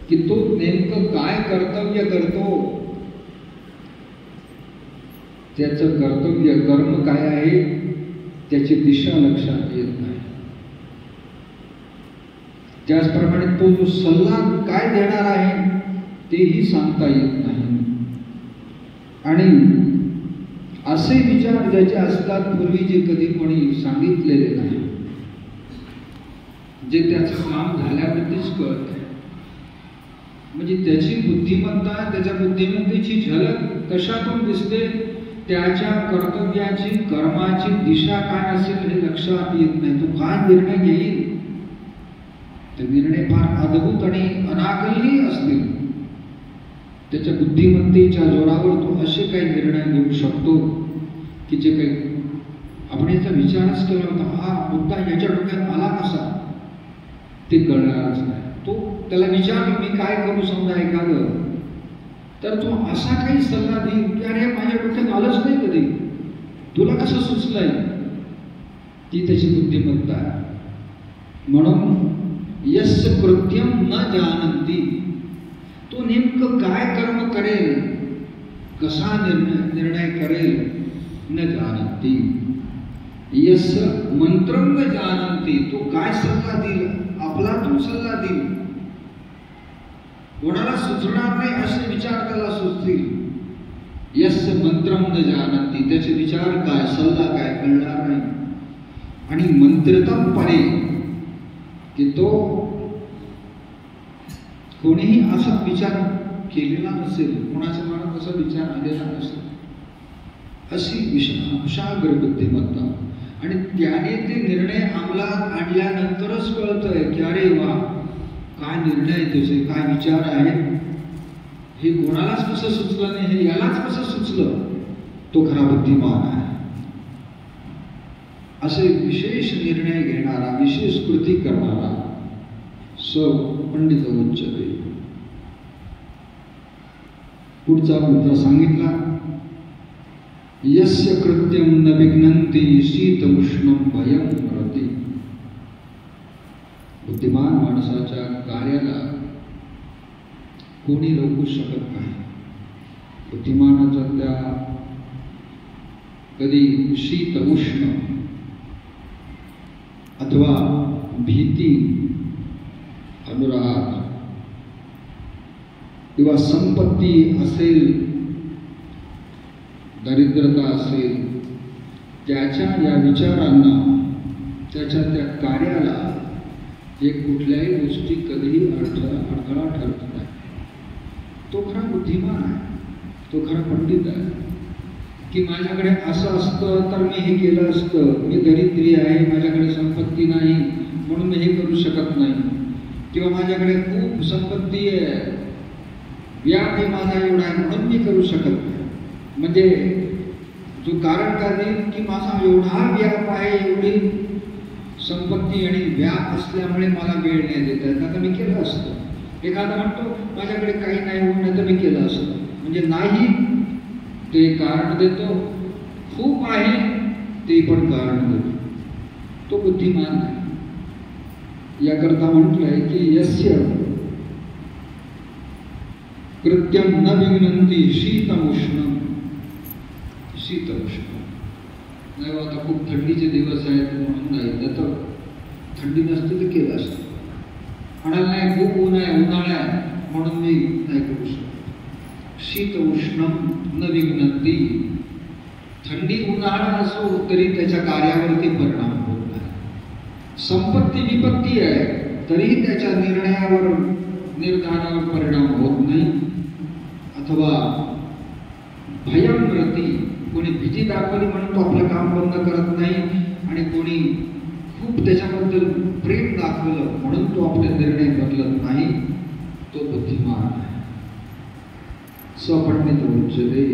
की तो नेमकं काय कर्तव्य करतो, त्याचं कर्तव्य कर्म काय आहे त्याची दिशा लक्षात येत नाही. त्याचप्रमाणे तो जो सल्ला काय देणार आहे तेही सांगता येत नाही. आणि असे विचार ज्याचे असतात पूर्वी जे कधी कोणी सांगितलेले नाही, जे त्याचं काम झाल्यावरतीच कळत, म्हणजे त्याची बुद्धिमत्ता, त्याच्या बुद्धिमत्तेची झलक कशातून दिसते, त्याच्या कर्तव्याची कर्माची दिशा काय असेल हे लक्षात येत नाही. तो काय निर्णय घेईल ते निर्णय फार अद्भुत आणि अनाकलनीय असतील. त्याच्या बुद्धिमत्तेच्या जोरावर तो असे काही निर्णय घेऊ शकतो की जे काही आपण याचा विचारच केला होता, हा मुद्दा याच्या डोक्यात आला कसा ते कळणारच नाही. तो त्याला विचारलं मी काय करू समजा एखादं, तर तो असा काही सल्ला देईल की अरे माझ्या डोक्यात आलंच नाही कधी, तुला कसं सुचलंय. ती त्याची बुद्धिमत्ता आहे. म्हणून यस्य कृत्यम न जानन्ति, तो नेमकं काय कर्म करेल, कसा निर्णय करेल, न जानन्ति. यस्य मंत्रम न जानन्ति, तो काय सल्ला देईल, आपलातून सल्ला देईल, कोणाला सुचणार नाही असे विचार त्याला सुचतील. यस्य मंत्रम न जानन्ति, त्याचे विचार काय, सल्ला काय कळणार नाही. आणि मंत्रितम परे, की तो कोणीही असा विचार केलेला नसेल, कोणाच्या मनात असा विचार आलेला नसेल, अशी विशाग्र बुद्धिमत्ता. आणि त्याने ते निर्णय अंमलात आणल्यानंतरच कळतंय की अरे वा काय निर्णय, त्याचे काय विचार आहेत, हे कोणालाच कसं सुचलं नाही, हे यालाच कसं सुचलं, तो खरा बुद्धिमान आहे. असे विशेष निर्णय घेणारा, विशेष कृती करणारा स पंडित उच्चते. पुढचा मुद्दा सांगितला, यस्य कृत्यम न विघ्नन्ति शीत उष्णम भयं रति. बुद्धिमान माणसाच्या कार्याला कोणी रोखू शकत नाही. बुद्धिमानाच्या त्या कधी शीत उष्ण अथवा भीती, अनुराग किंवा संपत्ती असेल, दरिद्रता असेल, त्याच्या या विचारांना, त्याच्या त्या कार्याला हे कुठल्याही गोष्टी कधीही अडथळा ठरत नाही. तो खरा बुद्धिमान आहे, तो खरा पंडित आहे. की माझ्याकडे असं असतं तर मी हे केलं असतं, मी दरिद्री आहे, माझ्याकडे संपत्ती नाही म्हणून मी हे करू शकत नाही, किंवा माझ्याकडे खूप संपत्ती आहे, व्याप हे माझा एवढा आहे म्हणून मी करू शकत नाही. म्हणजे जो कारण का देईल की माझा एवढा व्याप आहे, एवढी संपत्ती आणि व्याप असल्यामुळे मला वेळ नाही देता येत, आता मी केलं असतं. एखादा म्हणतो माझ्याकडे काही नाही म्हणून तर मी केलं असतं, म्हणजे नाही ते कारण देतो, खूप आहे ते पण कारण देतो. तो बुद्धिमान आहे. याकरता म्हटलंय की यस्य कृत्यम न विघ्नन्ति शीतमुष्णम. शीतउष्ण नाही, आता खूप थंडीचे दिवस आहेत म्हणून नाही, तर थंडी नसते तर केलं असतं. म्हणाल नाही खूप ऊन आहे, उन्हाळा आहे म्हणून मी नाही करू शकत. शीत उष्णम न विघ्नन्ति. थंडी उन्हाळा असो तरी त्याच्या कार्यावरती परिणाम होत नाही. संपत्ती विपत्ती आहे तरीही त्याच्या निर्णयावर, निर्धारावर परिणाम होत नाही. अथवा भयं रति, कोणी भीती दाखवली म्हणून तो आपलं काम बंद करत नाही, आणि कोणी खूप त्याच्याबद्दल प्रेम दाखवलं म्हणून तो आपले निर्णय बदलत नाही. तो बुद्धिमान आहे. स्वपंडित उच्चते.